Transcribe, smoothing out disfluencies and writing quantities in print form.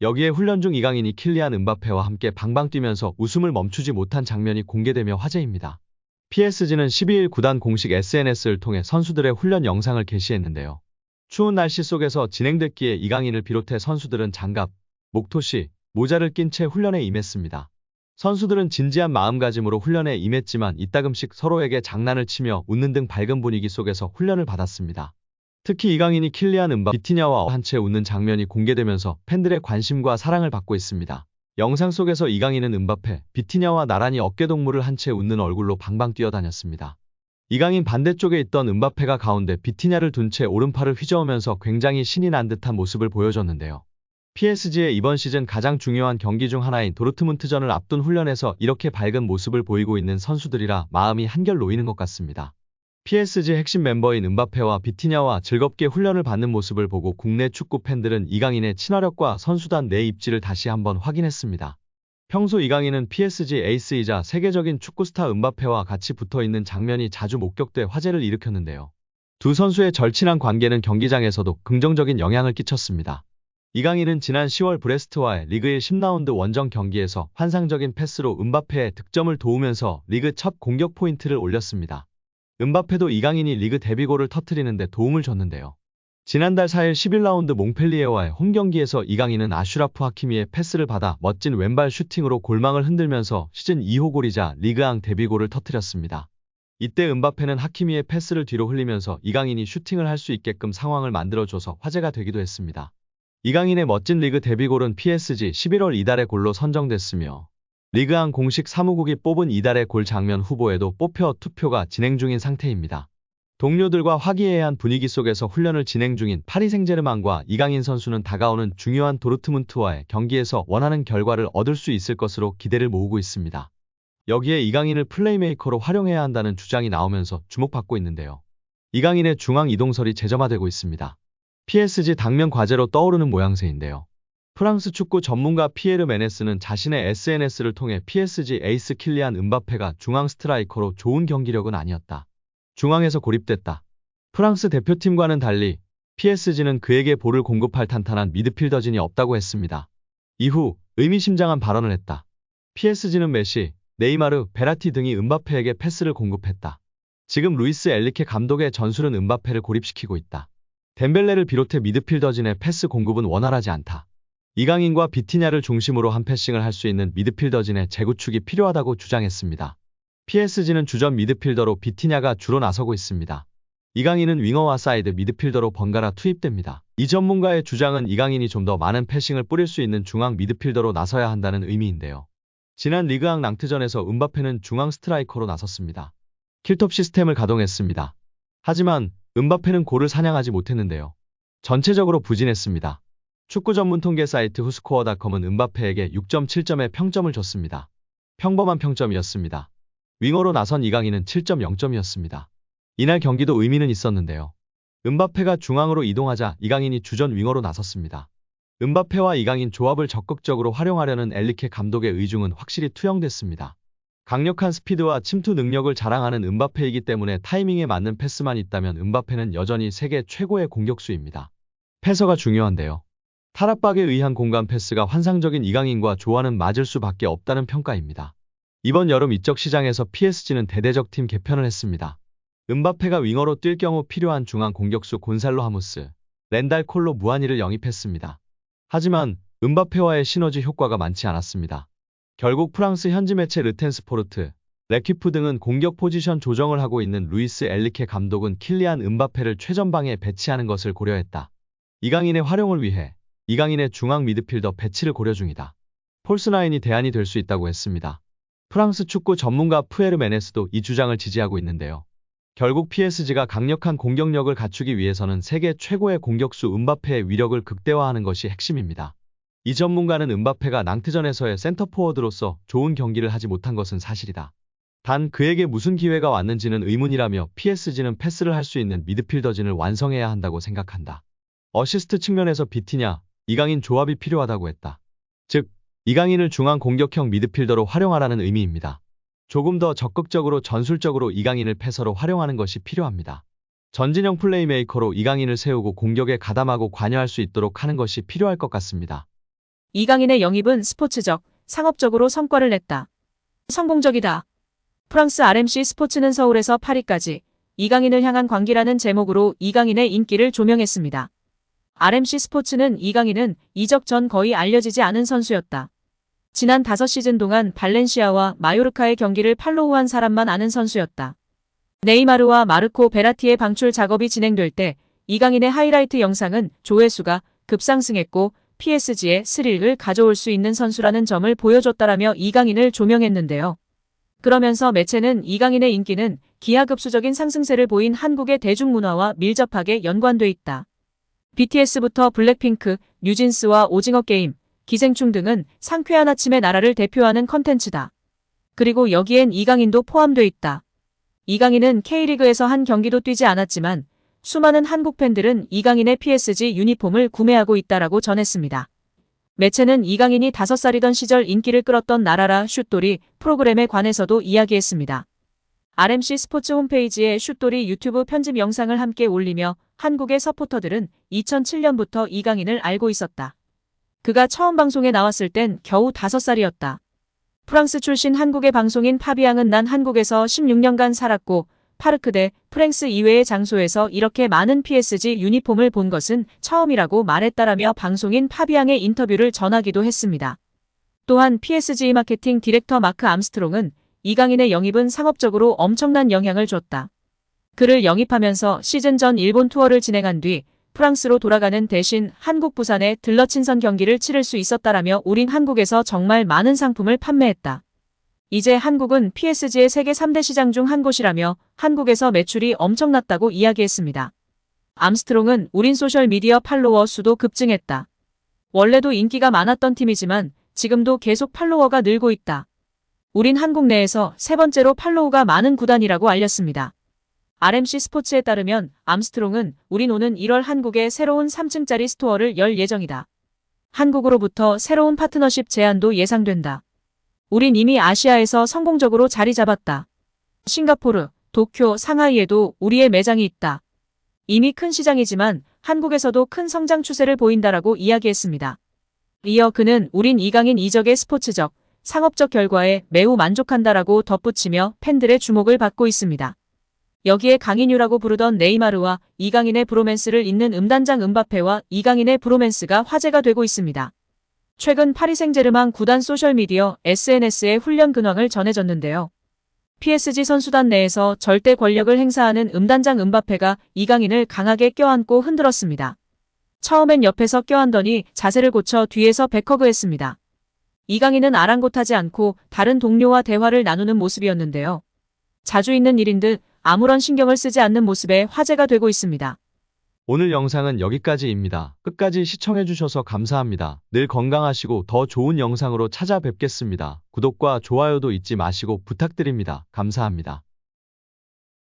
여기에 훈련 중 이강인이 킬리안 음바페와 함께 방방 뛰면서 웃음을 멈추지 못한 장면이 공개되며 화제입니다. PSG는 12일 구단 공식 SNS를 통해 선수들의 훈련 영상을 게시했는데요. 추운 날씨 속에서 진행됐기에 이강인을 비롯해 선수들은 장갑, 목토시, 모자를 낀 채 훈련에 임했습니다. 선수들은 진지한 마음가짐으로 훈련에 임했지만 이따금씩 서로에게 장난을 치며 웃는 등 밝은 분위기 속에서 훈련을 받았습니다. 특히 이강인이 킬리안 음바페, 비티냐와 한 채 웃는 장면이 공개되면서 팬들의 관심과 사랑을 받고 있습니다. 영상 속에서 이강인은 음바페, 비티냐와 나란히 어깨동무를 한 채 웃는 얼굴로 방방 뛰어다녔습니다. 이강인 반대쪽에 있던 음바페가 가운데 비티냐를 둔 채 오른팔을 휘저으면서 굉장히 신이 난 듯한 모습을 보여줬는데요. PSG의 이번 시즌 가장 중요한 경기 중 하나인 도르트문트전을 앞둔 훈련에서 이렇게 밝은 모습을 보이고 있는 선수들이라 마음이 한결 놓이는 것 같습니다. PSG 핵심 멤버인 음바페와 비티냐와 즐겁게 훈련을 받는 모습을 보고 국내 축구 팬들은 이강인의 친화력과 선수단 내 입지를 다시 한번 확인했습니다. 평소 이강인은 PSG 에이스이자 세계적인 축구스타 음바페와 같이 붙어있는 장면이 자주 목격돼 화제를 일으켰는데요. 두 선수의 절친한 관계는 경기장에서도 긍정적인 영향을 끼쳤습니다. 이강인은 지난 10월 브레스트와의 리그 1 10라운드 원정 경기에서 환상적인 패스로 음바페의 득점을 도우면서 리그 첫 공격 포인트를 올렸습니다. 음바페도 이강인이 리그 데뷔골을 터뜨리는데 도움을 줬는데요. 지난달 4일 11라운드 몽펠리에와의 홈경기에서 이강인은 아슈라프 하키미의 패스를 받아 멋진 왼발 슈팅으로 골망을 흔들면서 시즌 2호 골이자 리그앙 데뷔골을 터뜨렸습니다. 이때 음바페는 하키미의 패스를 뒤로 흘리면서 이강인이 슈팅을 할 수 있게끔 상황을 만들어줘서 화제가 되기도 했습니다. 이강인의 멋진 리그 데뷔골은 PSG 11월 이달의 골로 선정됐으며 리그앙 공식 사무국이 뽑은 이달의 골 장면 후보에도 뽑혀 투표가 진행 중인 상태입니다. 동료들과 화기애애한 분위기 속에서 훈련을 진행 중인 파리 생제르맹과 이강인 선수는 다가오는 중요한 도르트문트와의 경기에서 원하는 결과를 얻을 수 있을 것으로 기대를 모으고 있습니다. 여기에 이강인을 플레이메이커로 활용해야 한다는 주장이 나오면서 주목받고 있는데요. 이강인의 중앙 이동설이 재점화되고 있습니다. PSG 당면 과제로 떠오르는 모양새인데요. 프랑스 축구 전문가 피에르 메네스는 자신의 SNS를 통해 PSG 에이스 킬리안 음바페가 중앙 스트라이커로 좋은 경기력은 아니었다. 중앙에서 고립됐다. 프랑스 대표팀과는 달리 PSG는 그에게 볼을 공급할 탄탄한 미드필더진이 없다고 했습니다. 이후 의미심장한 발언을 했다. PSG는 메시, 네이마르, 베라티 등이 음바페에게 패스를 공급했다. 지금 루이스 엘리케 감독의 전술은 음바페를 고립시키고 있다. 덴벨레를 비롯해 미드필더진의 패스 공급은 원활하지 않다. 이강인과 비티냐를 중심으로 한 패싱을 할 수 있는 미드필더진의 재구축이 필요하다고 주장했습니다. PSG는 주전 미드필더로 비티냐가 주로 나서고 있습니다. 이강인은 윙어와 사이드 미드필더로 번갈아 투입됩니다. 이 전문가의 주장은 이강인이 좀 더 많은 패싱을 뿌릴 수 있는 중앙 미드필더로 나서야 한다는 의미인데요. 지난 리그앙 낭트전에서 음바페는 중앙 스트라이커로 나섰습니다. 킬톱 시스템을 가동했습니다. 하지만 음바페는 골을 사냥하지 못했는데요. 전체적으로 부진했습니다. 축구 전문 통계 사이트 후스코어닷컴은 음바페에게 6.7점의 평점을 줬습니다. 평범한 평점이었습니다. 윙어로 나선 이강인은 7.0점이었습니다. 이날 경기도 의미는 있었는데요. 음바페가 중앙으로 이동하자 이강인이 주전 윙어로 나섰습니다. 음바페와 이강인 조합을 적극적으로 활용하려는 엘리케 감독의 의중은 확실히 투영됐습니다. 강력한 스피드와 침투 능력을 자랑하는 음바페이기 때문에 타이밍에 맞는 패스만 있다면 음바페는 여전히 세계 최고의 공격수입니다. 패서가 중요한데요. 탈압박에 의한 공간 패스가 환상적인 이강인과 조화는 맞을 수밖에 없다는 평가입니다. 이번 여름 이적 시장에서 PSG는 대대적 팀 개편을 했습니다. 음바페가 윙어로 뛸 경우 필요한 중앙 공격수 곤살로 하무스, 렌달 콜로 무하니를 영입했습니다. 하지만 음바페와의 시너지 효과가 많지 않았습니다. 결국 프랑스 현지 매체 르텐스포르트, 레퀴프 등은 공격 포지션 조정을 하고 있는 루이스 엘리케 감독은 킬리안 음바페를 최전방에 배치하는 것을 고려했다. 이강인의 활용을 위해 이강인의 중앙 미드필더 배치를 고려 중이다. 폴스나인이 대안이 될 수 있다고 했습니다. 프랑스 축구 전문가 푸에르 메네스도 이 주장을 지지하고 있는데요. 결국 PSG가 강력한 공격력을 갖추기 위해서는 세계 최고의 공격수 음바페의 위력을 극대화하는 것이 핵심입니다. 이 전문가는 음바페가 낭트전에서의 센터포워드로서 좋은 경기를 하지 못한 것은 사실이다. 단 그에게 무슨 기회가 왔는지는 의문이라며 PSG는 패스를 할 수 있는 미드필더진을 완성해야 한다고 생각한다. 어시스트 측면에서 비티냐, 이강인 조합이 필요하다고 했다. 즉, 이강인을 중앙 공격형 미드필더로 활용하라는 의미입니다. 조금 더 적극적으로 전술적으로 이강인을 패서로 활용하는 것이 필요합니다. 전진형 플레이메이커로 이강인을 세우고 공격에 가담하고 관여할 수 있도록 하는 것이 필요할 것 같습니다. 이강인의 영입은 스포츠적, 상업적으로 성과를 냈다. 성공적이다. 프랑스 RMC 스포츠는 서울에서 파리까지 이강인을 향한 광기라는 제목으로 이강인의 인기를 조명했습니다. RMC 스포츠는 이강인은 이적 전 거의 알려지지 않은 선수였다. 지난 5시즌 동안 발렌시아와 마요르카의 경기를 팔로우한 사람만 아는 선수였다. 네이마르와 마르코 베라티의 방출 작업이 진행될 때 이강인의 하이라이트 영상은 조회수가 급상승했고 PSG에 스릴을 가져올 수 있는 선수라는 점을 보여줬다라며 이강인을 조명했는데요. 그러면서 매체는 이강인의 인기는 기하급수적인 상승세를 보인 한국의 대중문화와 밀접하게 연관돼 있다. BTS부터 블랙핑크, 뉴진스와 오징어 게임, 기생충 등은 상쾌한 아침의 나라를 대표하는 컨텐츠다. 그리고 여기엔 이강인도 포함돼 있다. 이강인은 K리그에서 한 경기도 뛰지 않았지만 수많은 한국 팬들은 이강인의 PSG 유니폼을 구매하고 있다라고 전했습니다. 매체는 이강인이 5살이던 시절 인기를 끌었던 나라라 슛돌이 프로그램에 관해서도 이야기했습니다. RMC 스포츠 홈페이지에 슛돌이 유튜브 편집 영상을 함께 올리며 한국의 서포터들은 2007년부터 이강인을 알고 있었다. 그가 처음 방송에 나왔을 땐 겨우 5살이었다. 프랑스 출신 한국의 방송인 파비앙은 난 한국에서 16년간 살았고 파르크 대 프랑스 이외의 장소에서 이렇게 많은 PSG 유니폼을 본 것은 처음이라고 말했다라며 방송인 파비앙의 인터뷰를 전하기도 했습니다. 또한 PSG 마케팅 디렉터 마크 암스트롱은 이강인의 영입은 상업적으로 엄청난 영향을 줬다. 그를 영입하면서 시즌 전 일본 투어를 진행한 뒤 프랑스로 돌아가는 대신 한국 부산에 들러 친선 경기를 치를 수 있었다라며 우린 한국에서 정말 많은 상품을 판매했다. 이제 한국은 PSG의 세계 3대 시장 중 한 곳이라며 한국에서 매출이 엄청났다고 이야기했습니다. 암스트롱은 우린 소셜미디어 팔로워 수도 급증했다. 원래도 인기가 많았던 팀이지만 지금도 계속 팔로워가 늘고 있다. 우린 한국 내에서 3번째로 팔로우가 많은 구단이라고 알렸습니다. RMC 스포츠에 따르면 암스트롱은 우린 오는 1월 한국에 새로운 3층짜리 스토어를 열 예정이다. 한국으로부터 새로운 파트너십 제안도 예상된다. 우린 이미 아시아에서 성공적으로 자리 잡았다. 싱가포르, 도쿄, 상하이에도 우리의 매장이 있다. 이미 큰 시장이지만 한국에서도 큰 성장 추세를 보인다라고 이야기했습니다. 이어 그는 우린 이강인 이적의 스포츠적, 상업적 결과에 매우 만족한다라고 덧붙이며 팬들의 주목을 받고 있습니다. 여기에 강인유라고 부르던 네이마르와 이강인의 브로맨스를 잇는 음단장 음바페와 이강인의 브로맨스가 화제가 되고 있습니다. 최근 파리 생제르맹 구단 소셜미디어 SNS에 훈련 근황을 전해졌는데요. PSG 선수단 내에서 절대 권력을 행사하는 음단장 음바페가 이강인을 강하게 껴안고 흔들었습니다. 처음엔 옆에서 껴안더니 자세를 고쳐 뒤에서 백허그했습니다. 이강인은 아랑곳하지 않고 다른 동료와 대화를 나누는 모습이었는데요. 자주 있는 일인 듯 아무런 신경을 쓰지 않는 모습에 화제가 되고 있습니다. 오늘 영상은 여기까지입니다. 끝까지 시청해주셔서 감사합니다. 늘 건강하시고 더 좋은 영상으로 찾아뵙겠습니다. 구독과 좋아요도 잊지 마시고 부탁드립니다. 감사합니다.